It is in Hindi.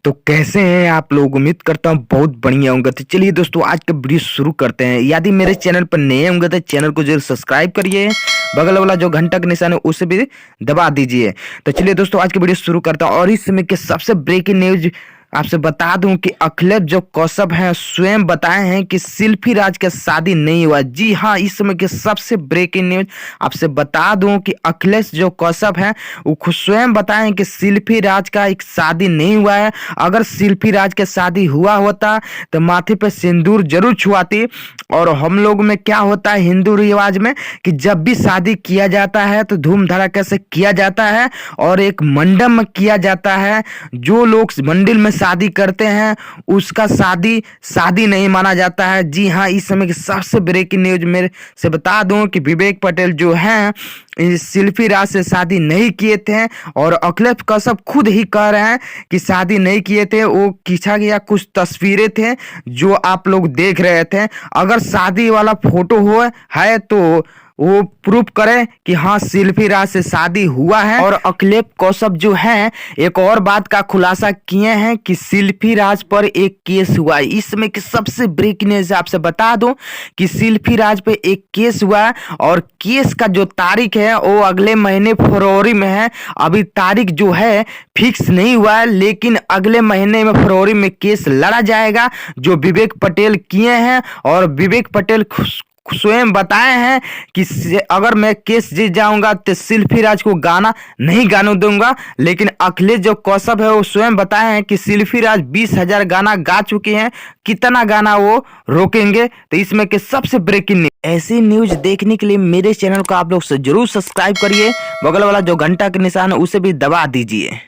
तो कैसे हैं आप लोग। उम्मीद करता हूँ बहुत बढ़िया होंगे। तो चलिए दोस्तों आज का वीडियो शुरू करते हैं। यदि मेरे चैनल पर नए होंगे तो चैनल को जरूर सब्सक्राइब करिए, बगल वाला जो घंटा का निशान है उसे भी दबा दीजिए। तो चलिए दोस्तों आज की वीडियो शुरू करता हूँ। और इस समय के सबसे ब्रेकिंग न्यूज आपसे बता दूं कि अखिलेश जो कौशप हैं स्वयं बताए हैं कि शिल्पी राज का शादी नहीं हुआ। जी हाँ, इस समय के सबसे ब्रेकिंग न्यूज आपसे बता दूं कि अखिलेश जो कौशप हैं वो खुद स्वयं बताए हैं कि शिल्पी राज का एक शादी नहीं हुआ है। अगर शिल्पी राज का शादी हुआ होता तो माथे पे सिंदूर जरूर छुआती। और हम लोग में क्या होता है हिंदू रिवाज में कि जब भी शादी किया जाता है तो धूम धड़ाके से किया जाता है और एक मंडप में किया जाता है। जो लोग मंदिर में शादी करते हैं उसका शादी नहीं माना जाता है। जी हाँ, इस समय की सबसे ब्रेकिंग न्यूज मेरे से बता दूं कि विवेक पटेल जो हैं शिल्पी राज से शादी नहीं किए थे और अखिलेश कौशप खुद ही कह रहे हैं कि शादी नहीं किए थे। वो खींचा गया कुछ तस्वीरें थे जो आप लोग देख रहे थे। अगर शादी वाला फोटो हो है तो वो प्रूफ करे कि हाँ शिल्पी राज से शादी हुआ है। और अखिलेश कौशप जो है एक और बात का खुलासा किए हैं कि शिल्पी राज पर एक केस हुआ है। इसमें कि सबसे ब्रेकिंग न्यूज आपसे बता दूं कि शिल्पी राज पे एक केस हुआ है और केस का जो तारीख है वो अगले महीने फरवरी में है। अभी तारीख जो है फिक्स नहीं हुआ है, लेकिन अगले महीने में फरवरी में केस लड़ा जाएगा जो विवेक पटेल किए हैं। और विवेक पटेल स्वयं बताए हैं कि अगर मैं केस जीत जाऊंगा तो शिल्पी राज को गाना नहीं गाने दूंगा। लेकिन अखिलेश जो कौशप है वो स्वयं बताए हैं कि शिल्पी राज 20,000 गाना गा चुके हैं, कितना गाना वो रोकेंगे। तो इसमें के सबसे ब्रेकिंग न्यूज, ऐसी न्यूज देखने के लिए मेरे चैनल को आप लोग जरूर सब्सक्राइब करिए, बगल वाला जो घंटा का निशान है उसे भी दबा दीजिए।